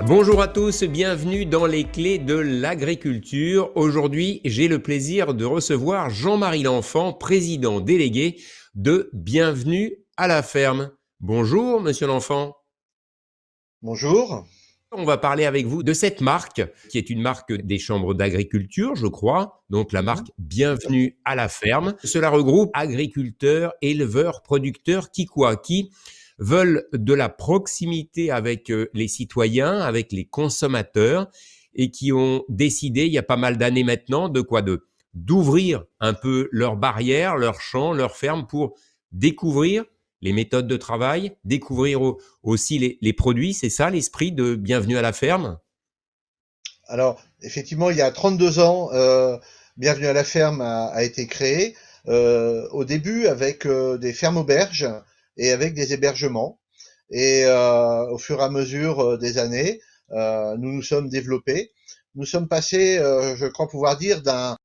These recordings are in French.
Bonjour à tous, bienvenue dans les clés de l'agriculture. Aujourd'hui, j'ai le plaisir de recevoir Jean-Marie L'Enfant, président délégué de Bienvenue à la ferme. Bonjour, monsieur L'Enfant. Bonjour. On va parler avec vous de cette marque, qui est une marque des chambres d'agriculture, je crois, donc la Mhm. marque Bienvenue à la ferme. Cela regroupe agriculteurs, éleveurs, producteurs, qui veulent de la proximité avec les citoyens, avec les consommateurs, et qui ont décidé, il y a pas mal d'années maintenant, d'ouvrir un peu leurs barrières, leurs champs, leurs fermes pour découvrir les méthodes de travail, découvrir aussi les produits. C'est ça l'esprit de Bienvenue à la ferme? Alors, effectivement, il y a 32 ans, Bienvenue à la ferme a été créé, au début avec des fermes auberges et avec des hébergements. Et au fur et à mesure des années, nous nous sommes développés. Nous sommes passés, je crois pouvoir dire, d'un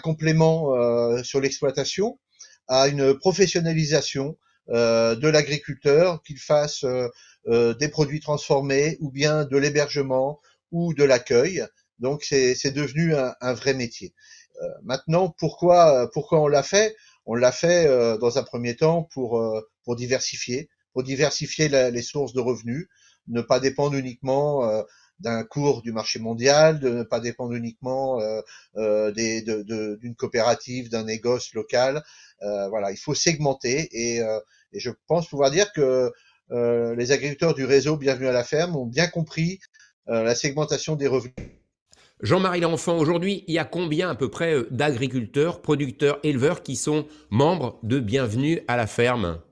complément sur l'exploitation à une professionnalisation de l'agriculteur, qu'il fasse des produits transformés ou bien de l'hébergement ou de l'accueil. Donc c'est devenu un vrai métier. Maintenant, pourquoi on l'a fait? On l'a fait dans un premier temps pour diversifier les sources de revenus, ne pas dépendre uniquement d'un cours du marché mondial, de ne pas dépendre uniquement d'une coopérative, d'un négoce local. Voilà, il faut segmenter et je pense pouvoir dire que les agriculteurs du réseau Bienvenue à la ferme ont bien compris la segmentation des revenus. Jean-Marie L'Enfant, aujourd'hui, il y a combien à peu près d'agriculteurs, producteurs, éleveurs qui sont membres de Bienvenue à la ferme?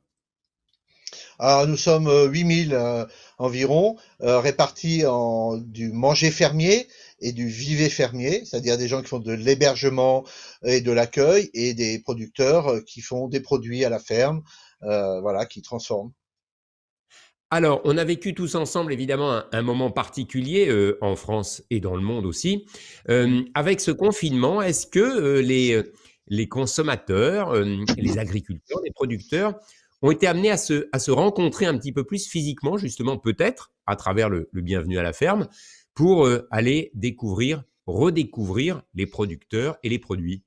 Alors, nous sommes 8000 environ, répartis en du manger fermier et du viver fermier, c'est-à-dire des gens qui font de l'hébergement et de l'accueil, et des producteurs qui font des produits à la ferme, voilà, qui transforment. Alors, on a vécu tous ensemble, évidemment, un moment particulier en France et dans le monde aussi. Mm. Avec ce confinement, est-ce que les consommateurs, les agriculteurs, les producteurs ont été amenés à se rencontrer un petit peu plus physiquement, justement, peut-être, à travers le Bienvenue à la ferme, pour aller découvrir, redécouvrir les producteurs et les produits?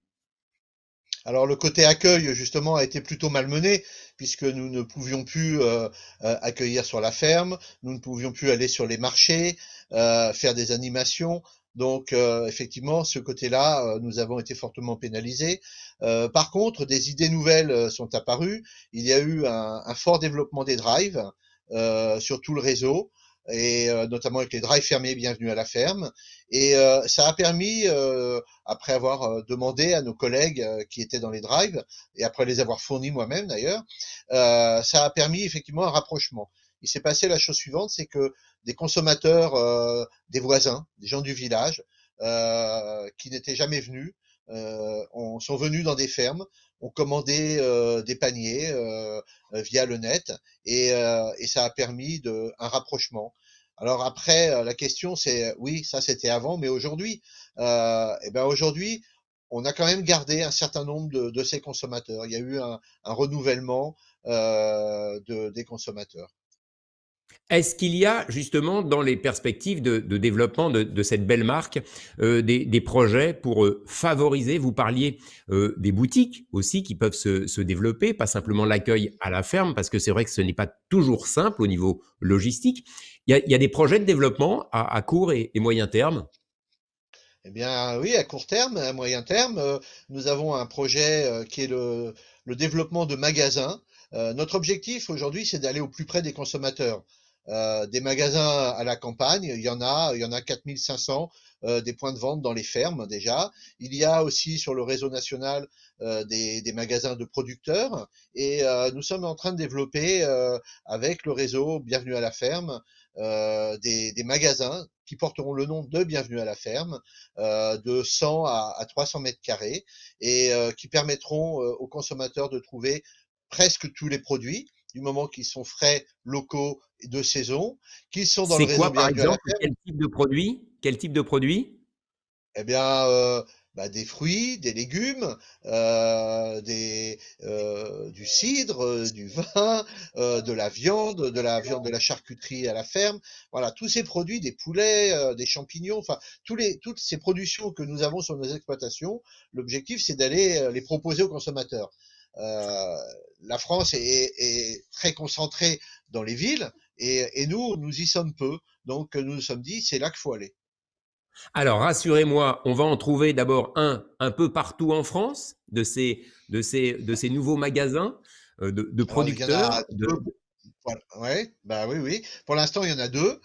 Alors le côté accueil justement a été plutôt malmené puisque nous ne pouvions plus accueillir sur la ferme, nous ne pouvions plus aller sur les marchés, faire des animations. Donc effectivement, ce côté-là, nous avons été fortement pénalisés. Par contre, des idées nouvelles sont apparues. Il y a eu un fort développement des drives sur tout le réseau et notamment avec les drives fermiers Bienvenue à la ferme. Et ça a permis après avoir demandé à nos collègues qui étaient dans les drives, et après les avoir fournis moi-même d'ailleurs, ça a permis effectivement un rapprochement. Il s'est passé la chose suivante, c'est que des consommateurs, des voisins, des gens du village, qui n'étaient jamais venus, sont venus dans des fermes, ont commandé des paniers via le net, et ça a permis un rapprochement. Alors après, la question c'est, oui, ça c'était avant, mais aujourd'hui, et ben aujourd'hui, on a quand même gardé un certain nombre de ces consommateurs. Il y a eu un renouvellement des consommateurs. Est-ce qu'il y a justement dans les perspectives de développement de cette belle marque des projets pour favoriser, vous parliez des boutiques aussi qui peuvent se développer, pas simplement l'accueil à la ferme, parce que c'est vrai que ce n'est pas toujours simple au niveau logistique. Il y a des projets de développement à court et moyen terme? Eh bien, oui, à court terme, à moyen terme, nous avons un projet qui est le développement de magasins. Notre objectif aujourd'hui, c'est d'aller au plus près des consommateurs. Des magasins à la campagne, il y en a 4500, des points de vente dans les fermes déjà. Il y a aussi sur le réseau national des magasins de producteurs, et nous sommes en train de développer avec le réseau Bienvenue à la ferme des magasins qui porteront le nom de Bienvenue à la ferme, de 100 à 300 mètres carrés, et qui permettront aux consommateurs de trouver presque tous les produits, du moment qu'ils sont frais, locaux et de saison, qu'ils sont dans le C'est réseau quoi, par Bienvenue à la exemple? ferme. Quel type de produit? Quel type de produit? Eh bien, des fruits, des légumes, du cidre, du vin, de la charcuterie à la ferme. Voilà, tous ces produits, des poulets, des champignons, enfin toutes ces productions que nous avons sur nos exploitations, l'objectif c'est d'aller les proposer aux consommateurs. Euh, la France est très concentrée dans les villes et nous y sommes peu. Donc nous nous sommes dit, c'est là qu'il faut aller. Alors, rassurez-moi, on va en trouver d'abord un peu partout en France, de ces nouveaux magasins de Alors il y en a producteurs. deux. Voilà, ouais, bah oui, oui. Pour l'instant, il y en a deux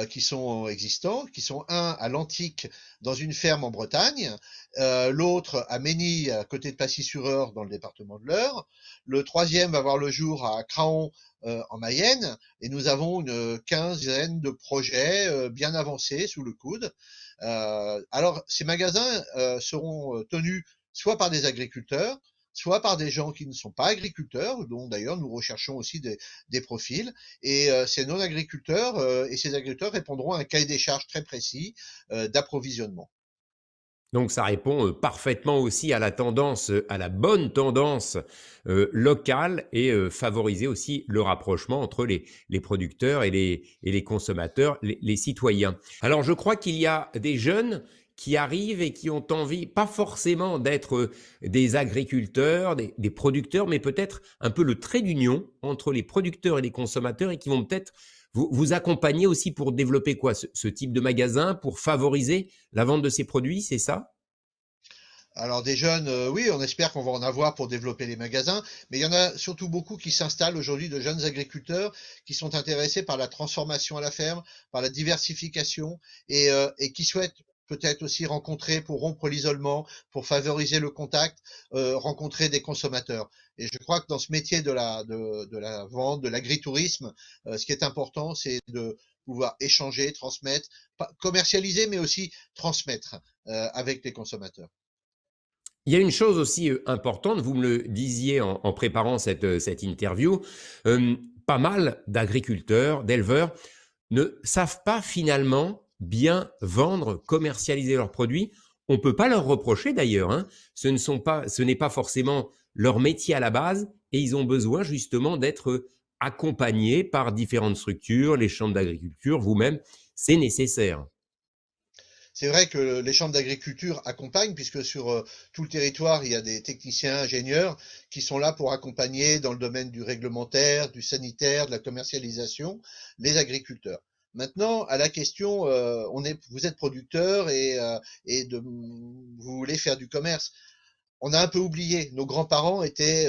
qui sont existants, qui sont un à l'Antique dans une ferme en Bretagne, l'autre à Ménil, à côté de Passy-sur-Eure, dans le département de l'Eure. Le troisième va voir le jour à Craon, en Mayenne, et nous avons une quinzaine de projets bien avancés sous le coude. Alors, ces magasins seront tenus soit par des agriculteurs, soit par des gens qui ne sont pas agriculteurs, dont d'ailleurs nous recherchons aussi des profils. Et ces non-agriculteurs et ces agriculteurs répondront à un cahier des charges très précis d'approvisionnement. Donc ça répond parfaitement aussi à la tendance, à la bonne tendance locale et favoriser aussi le rapprochement entre les producteurs et les consommateurs, les citoyens. Alors je crois qu'il y a des jeunes qui arrivent et qui ont envie, pas forcément d'être des agriculteurs, des producteurs, mais peut-être un peu le trait d'union entre les producteurs et les consommateurs et qui vont peut-être vous accompagner aussi pour développer quoi, ce type de magasin, pour favoriser la vente de ces produits, c'est ça? Alors des jeunes, oui, on espère qu'on va en avoir pour développer les magasins, mais il y en a surtout beaucoup qui s'installent aujourd'hui, de jeunes agriculteurs qui sont intéressés par la transformation à la ferme, par la diversification et qui souhaitent peut-être aussi rencontrer, pour rompre l'isolement, pour favoriser le contact, rencontrer des consommateurs. Et je crois que dans ce métier de la vente, de l'agritourisme, ce qui est important, c'est de pouvoir échanger, transmettre, commercialiser, mais aussi transmettre avec les consommateurs. Il y a une chose aussi importante, vous me le disiez en préparant cette interview, pas mal d'agriculteurs, d'éleveurs ne savent pas finalement bien vendre, commercialiser leurs produits. On ne peut pas leur reprocher d'ailleurs, hein. Ce n'est pas forcément leur métier à la base et ils ont besoin justement d'être accompagnés par différentes structures, les chambres d'agriculture, vous-même, c'est nécessaire. C'est vrai que les chambres d'agriculture accompagnent, puisque sur tout le territoire, il y a des techniciens ingénieurs qui sont là pour accompagner dans le domaine du réglementaire, du sanitaire, de la commercialisation, les agriculteurs. Maintenant, à la question, vous êtes producteur et vous voulez faire du commerce. On a un peu oublié, nos grands-parents étaient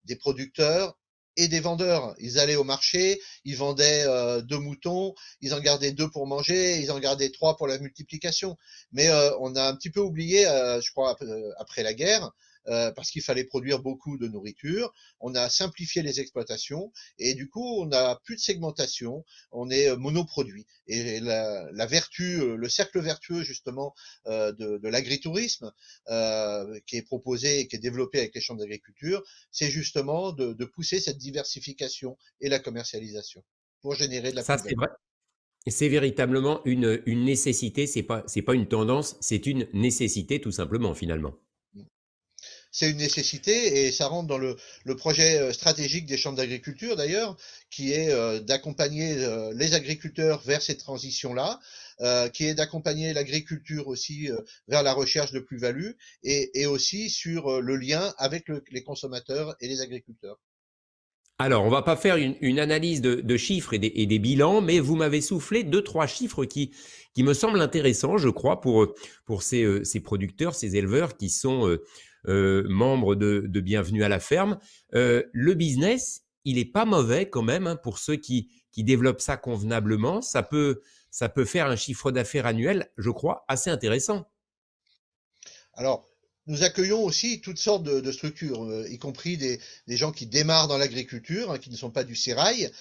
des producteurs et des vendeurs. Ils allaient au marché, ils vendaient deux moutons, ils en gardaient deux pour manger, ils en gardaient trois pour la multiplication. Mais on a un petit peu oublié, je crois, après la guerre, parce qu'il fallait produire beaucoup de nourriture. On a simplifié les exploitations et du coup, on n'a plus de segmentation, on est monoproduit. Et la vertu, le cercle vertueux justement de l'agritourisme, qui est proposé et qui est développé avec les chambres d'agriculture, c'est justement de pousser cette diversification et la commercialisation pour générer de la Ça, c'est plus-value. vrai. C'est véritablement une nécessité, c'est pas une tendance, c'est une nécessité tout simplement finalement. C'est une nécessité et ça rentre dans le projet stratégique des chambres d'agriculture d'ailleurs, qui est d'accompagner les agriculteurs vers cette transition-là, qui est d'accompagner l'agriculture aussi vers la recherche de plus-value et aussi sur le lien avec les consommateurs et les agriculteurs. Alors, on va pas faire une analyse de chiffres et des bilans, mais vous m'avez soufflé deux, trois chiffres qui me semblent intéressants, je crois, pour ces producteurs, ces éleveurs qui sont membres de Bienvenue à la ferme. Le business, il est pas mauvais quand même hein, pour ceux qui développent ça convenablement. Ça peut faire un chiffre d'affaires annuel, je crois, assez intéressant. Alors, nous accueillons aussi toutes sortes de structures, y compris des gens qui démarrent dans l'agriculture, hein, qui ne sont pas du sérail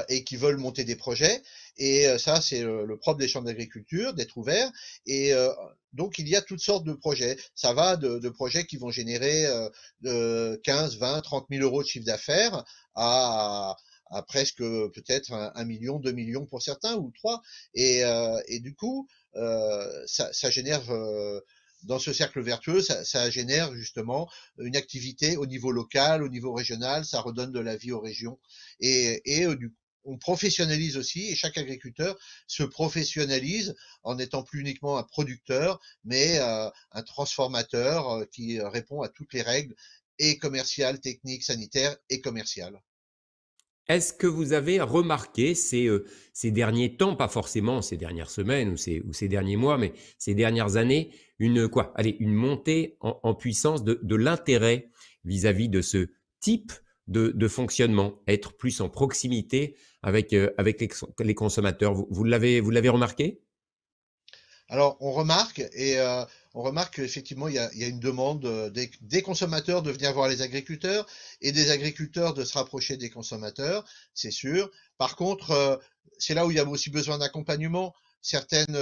et qui veulent monter des projets. Et ça, c'est le propre des chambres d'agriculture, d'être ouverts. Et donc, il y a toutes sortes de projets. Ça va de projets qui vont générer 15, 20, 30 000 euros de chiffre d'affaires à presque peut-être 1 million, 2 millions pour certains ou 3. Et du coup, ça génère dans ce cercle vertueux, ça génère justement une activité au niveau local, au niveau régional, ça redonne de la vie aux régions. On professionnalise aussi, et chaque agriculteur se professionnalise en n'étant plus uniquement un producteur, mais un transformateur qui répond à toutes les règles et commerciales, techniques, sanitaires et commerciales. Est-ce que vous avez remarqué ces derniers temps, pas forcément ces dernières semaines ou ces derniers mois, mais ces dernières années, une montée en puissance de l'intérêt vis-à-vis de ce type de fonctionnement, être plus en proximité avec les consommateurs. Vous l'avez remarqué? Alors, on remarque qu'effectivement, il y a une demande des consommateurs de venir voir les agriculteurs et des agriculteurs de se rapprocher des consommateurs, c'est sûr. Par contre, c'est là où il y a aussi besoin d'accompagnement. Certaines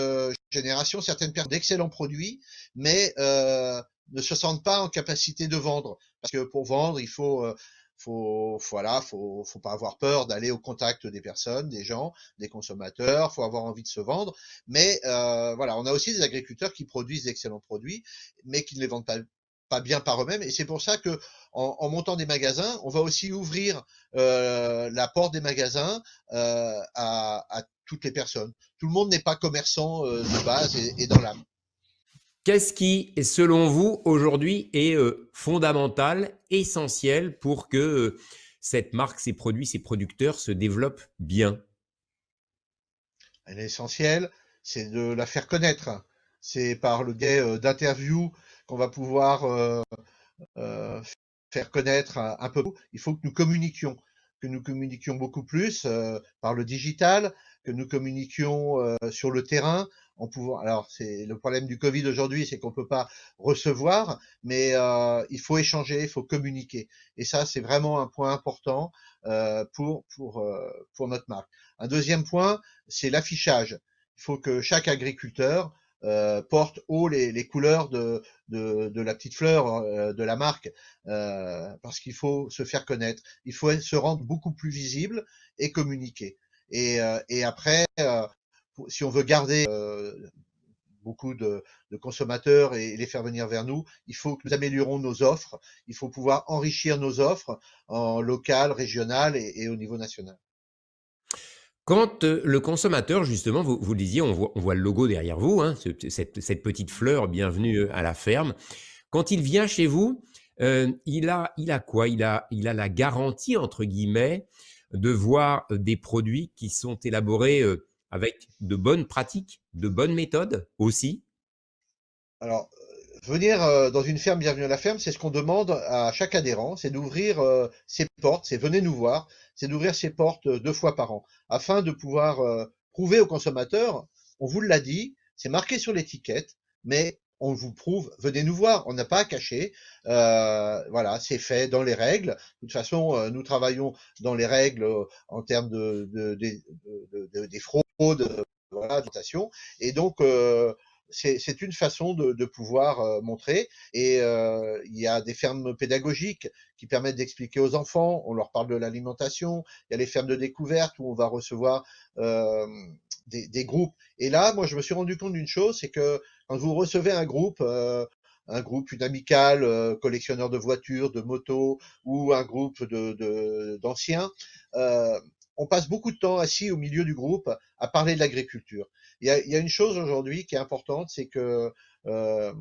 générations, certaines personnes d'excellents produits, mais ne se sentent pas en capacité de vendre. Parce que pour vendre, faut pas avoir peur d'aller au contact des personnes, des gens, des consommateurs. Faut avoir envie de se vendre. Mais voilà, on a aussi des agriculteurs qui produisent d'excellents produits, mais qui ne les vendent pas bien par eux-mêmes. Et c'est pour ça que, en montant des magasins, on va aussi ouvrir la porte des magasins à toutes les personnes. Tout le monde n'est pas commerçant de base et dans l'âme. Qu'est-ce qui, selon vous, aujourd'hui, est fondamental, essentiel pour que cette marque, ces produits, ces producteurs se développent bien? L'essentiel, c'est de la faire connaître. C'est par le biais d'interviews qu'on va pouvoir euh, faire connaître un peu. Il faut que nous communiquions beaucoup plus par le digital, que nous communiquions sur le terrain. En pouvant, alors c'est le problème du Covid aujourd'hui, c'est qu'on peut pas recevoir, mais il faut échanger, il faut communiquer. Et ça, c'est vraiment un point important pour notre marque. Un deuxième point, c'est l'affichage. Il faut que chaque agriculteur porte haut les couleurs de la petite fleur de la marque, parce qu'il faut se faire connaître, il faut se rendre beaucoup plus visible et communiquer. Et après, si on veut garder beaucoup de consommateurs et les faire venir vers nous, il faut que nous améliorons nos offres, il faut pouvoir enrichir nos offres en local, régional et au niveau national. Quand le consommateur, justement, vous le disiez, on voit le logo derrière vous, hein, cette petite fleur, bienvenue à la ferme. Quand il vient chez vous, il a quoi? Il a la «garantie» entre guillemets de voir des produits qui sont élaborés avec de bonnes pratiques, de bonnes méthodes aussi? Alors, venir dans une ferme, bienvenue à la ferme, c'est ce qu'on demande à chaque adhérent, c'est d'ouvrir ses portes, c'est venez nous voir, c'est d'ouvrir ses portes 2 fois par an, afin de pouvoir prouver aux consommateurs, on vous l'a dit, c'est marqué sur l'étiquette, mais on vous prouve, venez nous voir, on n'a pas à cacher, voilà, c'est fait dans les règles. De toute façon, nous travaillons dans les règles en termes des fraudes, voilà, d'alimentation, et donc c'est une façon de pouvoir montrer. Et il y a des fermes pédagogiques qui permettent d'expliquer aux enfants. On leur parle de l'alimentation. Il y a les fermes de découverte où on va recevoir euh, des groupes. Et là, moi, je me suis rendu compte d'une chose, c'est que quand vous recevez un groupe, une amicale, collectionneur de voitures, de motos, ou un groupe d'anciens, euh, on passe beaucoup de temps assis au milieu du groupe à parler de l'agriculture. Il y a une chose aujourd'hui qui est importante, c'est que euh,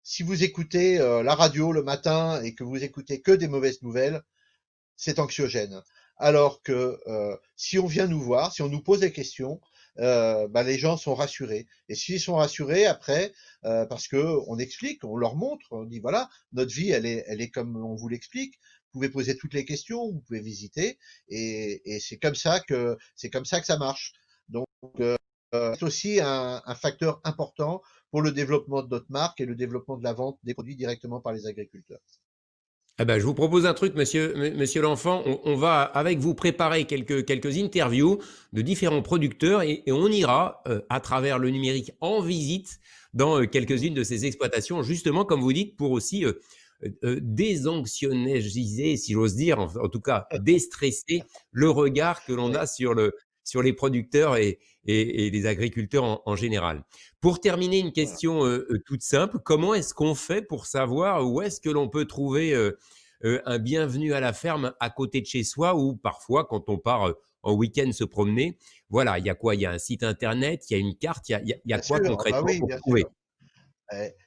si vous écoutez la radio le matin et que vous écoutez que des mauvaises nouvelles, c'est anxiogène. Alors que si on vient nous voir, si on nous pose des questions, bah, les gens sont rassurés. Et s'ils sont rassurés après, parce que on explique, on leur montre, on dit voilà, notre vie, elle est comme on vous l'explique. Vous pouvez poser toutes les questions, vous pouvez visiter, et c'est comme ça que ça marche. Donc c'est aussi un facteur important pour le développement de notre marque et le développement de la vente des produits directement par les agriculteurs. Eh ben, je vous propose un truc, monsieur l'enfant. On va avec vous préparer quelques interviews de différents producteurs et on ira à travers le numérique en visite dans quelques-unes de ces exploitations, justement, comme vous dites, pour aussi désanxiogéniser, si j'ose dire, en tout cas déstresser le regard que l'on Oui. a sur les producteurs et les agriculteurs en général. Pour terminer, une Voilà. question toute simple. Comment est-ce qu'on fait pour savoir où est-ce que l'on peut trouver un bienvenu à la ferme à côté de chez soi ou parfois quand on part en week-end se promener? Voilà, il y a quoi? Il y a un site internet, il y a une carte, il y a Bien quoi sûr, ah bah concrètement oui, pour bien sûr. trouver?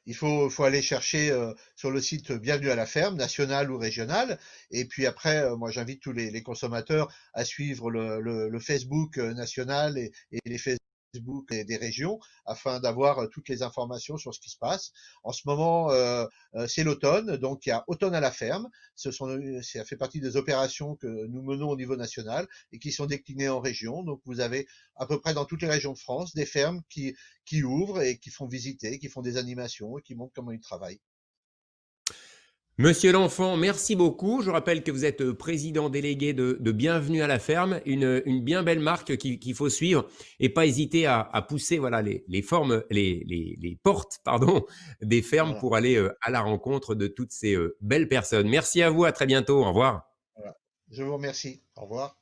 Il faut aller chercher sur le site Bienvenue à la ferme, national ou régional. Et puis après, moi j'invite tous les consommateurs à suivre le Facebook national et les Facebook des régions afin d'avoir toutes les informations sur ce qui se passe. En ce moment, c'est l'automne, donc il y a Automne à la ferme. Ça fait partie des opérations que nous menons au niveau national et qui sont déclinées en région. Donc vous avez à peu près dans toutes les régions de France des fermes qui ouvrent et qui font visiter, qui font des animations et qui montrent comment ils travaillent. Monsieur L'Enfant, merci beaucoup. Je rappelle que vous êtes président délégué de Bienvenue à la ferme, une bien belle marque qu'il faut suivre et pas hésiter à pousser voilà, les portes pardon, des fermes Voilà, pour aller à la rencontre de toutes ces belles personnes. Merci à vous, à très bientôt. Au revoir. voilà. Je vous remercie. Au revoir.